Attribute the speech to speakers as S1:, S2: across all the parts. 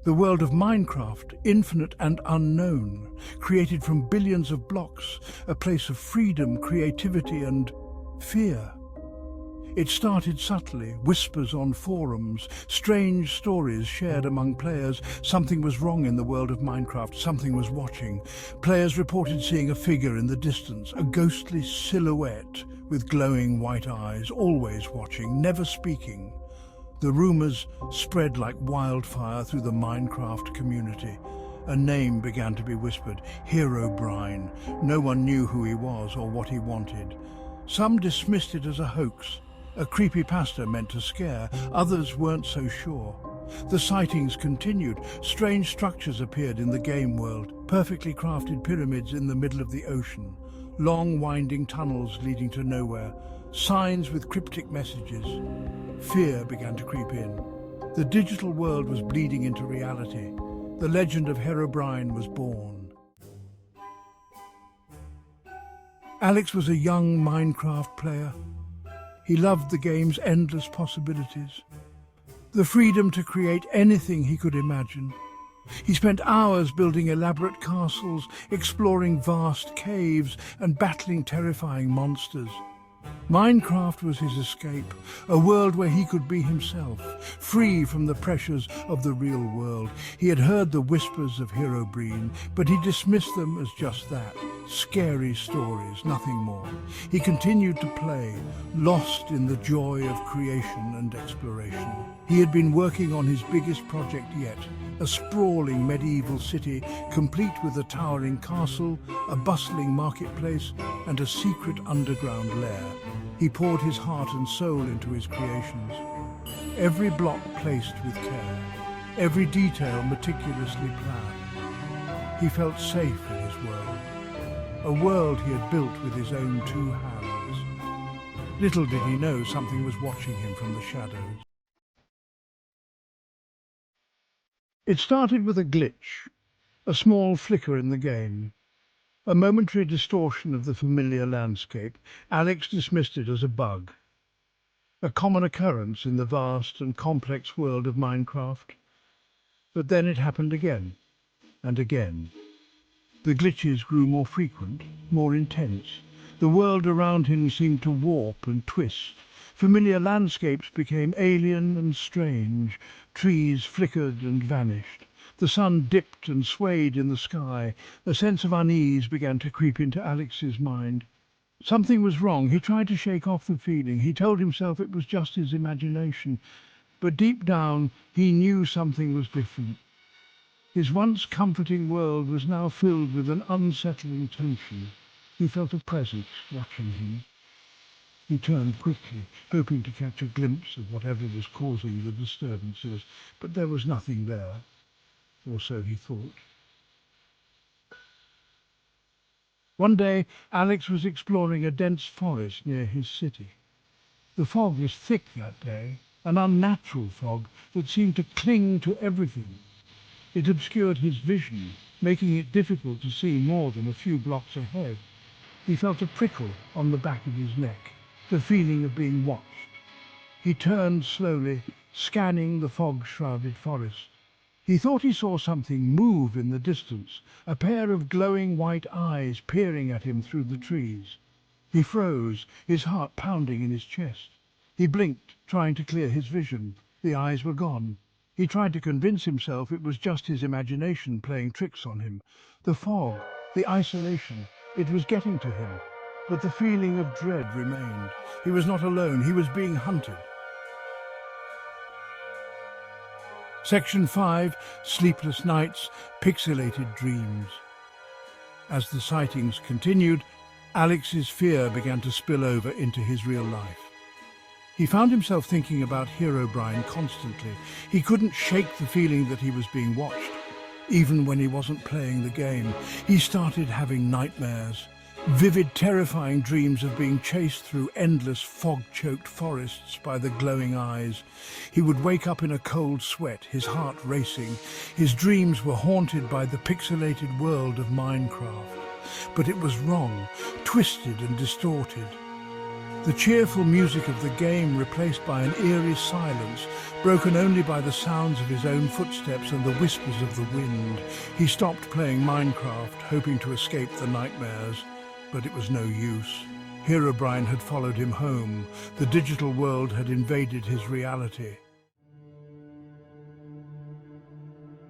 S1: The world of Minecraft, infinite and unknown, created from billions of blocks, a place of freedom, creativity and fear. It started subtly, whispers on forums, strange stories shared among players. Something was wrong in the world of Minecraft, something was watching. Players reported seeing a figure in the distance, a ghostly silhouette with glowing white eyes, always watching, never speaking. The rumors spread like wildfire through the Minecraft community. A name began to be whispered, Herobrine. No one knew who he was or what he wanted. Some dismissed it as a hoax, a creepypasta meant to scare. Others weren't so sure. The sightings continued. Strange structures appeared in the game world, perfectly crafted pyramids in the middle of the ocean, long winding tunnels leading to nowhere, signs with cryptic messages. Fear began to creep in. The digital world was bleeding into reality. The legend of Herobrine was born. Alex was a young Minecraft player. He loved the game's endless possibilities, the freedom to create anything he could imagine. He spent hours building elaborate castles, exploring vast caves, and battling terrifying monsters. Minecraft was his escape, a world where he could be himself, free from the pressures of the real world. He had heard the whispers of Herobrine, but he dismissed them as just that, scary stories, nothing more. He continued to play, lost in the joy of creation and exploration. He had been working on his biggest project yet, a sprawling medieval city, complete with a towering castle, a bustling marketplace, and a secret underground lair. He poured his heart and soul into his creations. Every block placed with care, every detail meticulously planned. He felt safe in his world, a world he had built with his own two hands. Little did he know something was watching him from the shadows. It started with a glitch, a small flicker in the game. A momentary distortion of the familiar landscape. Alex dismissed it as a bug, a common occurrence in the vast and complex world of Minecraft. But then it happened again and again. The glitches grew more frequent, more intense. The world around him seemed to warp and twist. Familiar landscapes became alien and strange. Trees flickered and vanished. The sun dipped and swayed in the sky. A sense of unease began to creep into Alex's mind. Something was wrong. He tried to shake off the feeling. He told himself it was just his imagination. But deep down, he knew something was different. His once comforting world was now filled with an unsettling tension. He felt a presence watching him. He turned quickly, hoping to catch a glimpse of whatever was causing the disturbances, but there was nothing there. Or so he thought. One day, Alex was exploring a dense forest near his city. The fog was thick that day, an unnatural fog that seemed to cling to everything. It obscured his vision, making it difficult to see more than a few blocks ahead. He felt a prickle on the back of his neck, the feeling of being watched. He turned slowly, scanning the fog-shrouded forest. He thought he saw something move in the distance, a pair of glowing white eyes peering at him through the trees. He froze, his heart pounding in his chest. He blinked, trying to clear his vision. The eyes were gone. He tried to convince himself it was just his imagination playing tricks on him. The fog, the isolation, it was getting to him. But the feeling of dread remained. He was not alone. He was being hunted. Section 5, Sleepless Nights, Pixelated Dreams. As the sightings continued, Alex's fear began to spill over into his real life. He found himself thinking about Herobrine constantly. He couldn't shake the feeling that he was being watched, even when he wasn't playing the game. He started having nightmares. Vivid, terrifying dreams of being chased through endless fog-choked forests by the glowing eyes. He would wake up in a cold sweat, his heart racing. His dreams were haunted by the pixelated world of Minecraft. But it was wrong, twisted and distorted. The cheerful music of the game replaced by an eerie silence, broken only by the sounds of his own footsteps and the whispers of the wind. He stopped playing Minecraft, hoping to escape the nightmares, but it was no use. Herobrine had followed him home. The digital world had invaded his reality.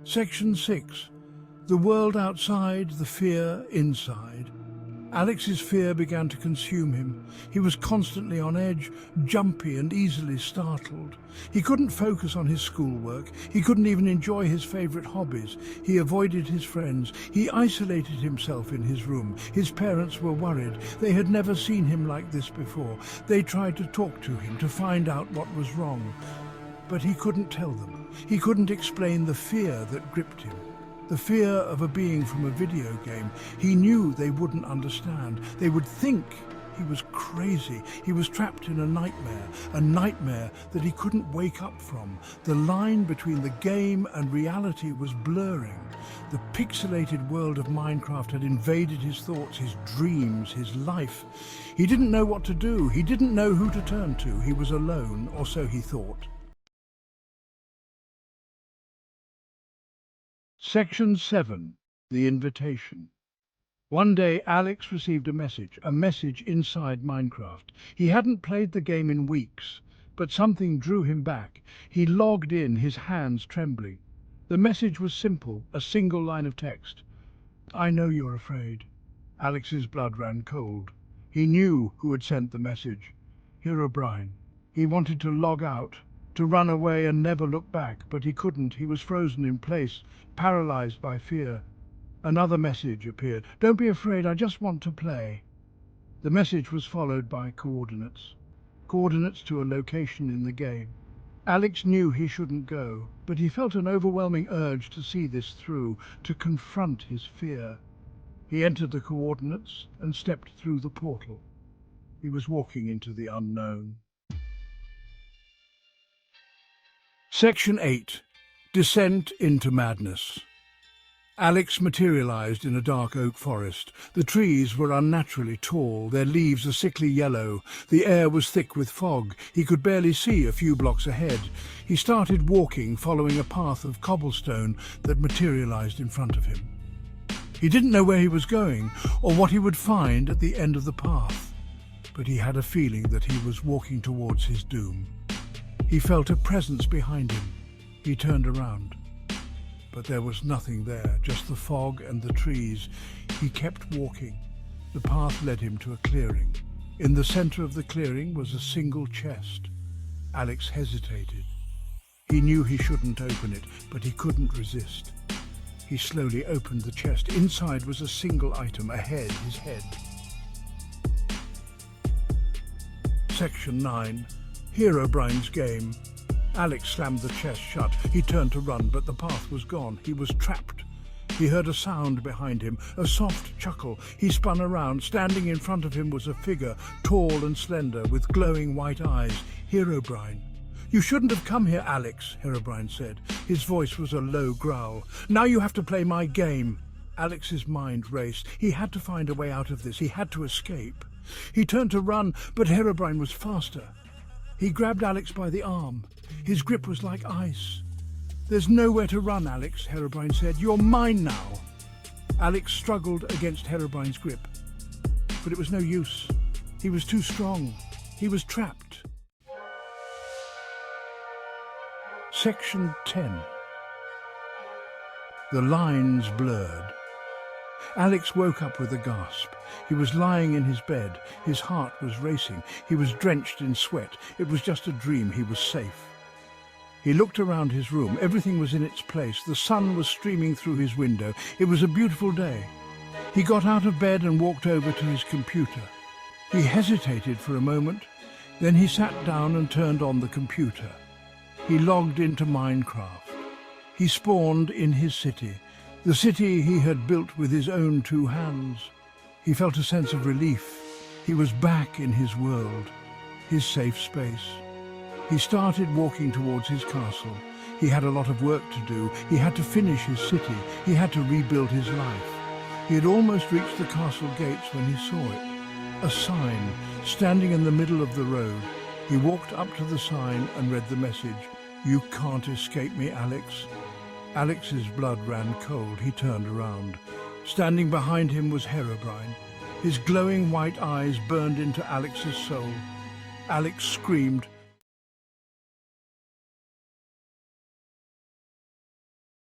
S1: Section 6. The world outside, the fear inside. Alex's fear began to consume him. He was constantly on edge, jumpy and easily startled. He couldn't focus on his schoolwork. He couldn't even enjoy his favorite hobbies. He avoided his friends. He isolated himself in his room. His parents were worried. They had never seen him like this before. They tried to talk to him, to find out what was wrong. But he couldn't tell them. He couldn't explain the fear that gripped him. The fear of a being from a video game. He knew they wouldn't understand. They would think he was crazy. He was trapped in a nightmare that he couldn't wake up from. The line between the game and reality was blurring. The pixelated world of Minecraft had invaded his thoughts, his dreams, his life. He didn't know what to do. He didn't know who to turn to. He was alone, or so he thought. Section 7. The Invitation. One day, Alex received a message inside Minecraft. He hadn't played the game in weeks, but something drew him back. He logged in, his hands trembling. The message was simple, a single line of text. "I know you're afraid." Alex's blood ran cold. He knew who had sent the message. Herobrine. He wanted to log out, to run away and never look back, but he couldn't. He was frozen in place, paralyzed by fear. Another message appeared. "Don't be afraid, I just want to play." The message was followed by coordinates. Coordinates to a location in the game. Alex knew he shouldn't go, but he felt an overwhelming urge to see this through, to confront his fear. He entered the coordinates and stepped through the portal. He was walking into the unknown. Section 8. Descent into Madness. Alex materialized in a dark oak forest. The trees were unnaturally tall, their leaves a sickly yellow. The air was thick with fog. He could barely see a few blocks ahead. He started walking, following a path of cobblestone that materialized in front of him. He didn't know where he was going, or what he would find at the end of the path, but he had a feeling that he was walking towards his doom. He felt a presence behind him. He turned around. But there was nothing there, just the fog and the trees. He kept walking. The path led him to a clearing. In the center of the clearing was a single chest. Alex hesitated. He knew he shouldn't open it, but he couldn't resist. He slowly opened the chest. Inside was a single item, a head, his head. Section 9. Herobrine's game. Alex slammed the chest shut. He turned to run, but the path was gone. He was trapped. He heard a sound behind him, a soft chuckle. He spun around. Standing in front of him was a figure, tall and slender, with glowing white eyes. Herobrine. "You shouldn't have come here, Alex," Herobrine said. His voice was a low growl. "Now you have to play my game." Alex's mind raced. He had to find a way out of this. He had to escape. He turned to run, but Herobrine was faster. He grabbed Alex by the arm. His grip was like ice. "There's nowhere to run, Alex," Herobrine said. "You're mine now." Alex struggled against Herobrine's grip, but it was no use. He was too strong. He was trapped. Section 10. The lines blurred. Alex woke up with a gasp. He was lying in his bed. His heart was racing. He was drenched in sweat. It was just a dream. He was safe. He looked around his room. Everything was in its place. The sun was streaming through his window. It was a beautiful day. He got out of bed and walked over to his computer. He hesitated for a moment. Then he sat down and turned on the computer. He logged into Minecraft. He spawned in his city. The city he had built with his own two hands. He felt a sense of relief. He was back in his world, his safe space. He started walking towards his castle. He had a lot of work to do. He had to finish his city. He had to rebuild his life. He had almost reached the castle gates when he saw it. A sign, Standing in the middle of the road, he walked up to the sign and read the message, "You can't escape me, Alex." Alex's blood ran cold. He turned around. Standing behind him was Herobrine. His glowing white eyes burned into Alex's soul. Alex screamed,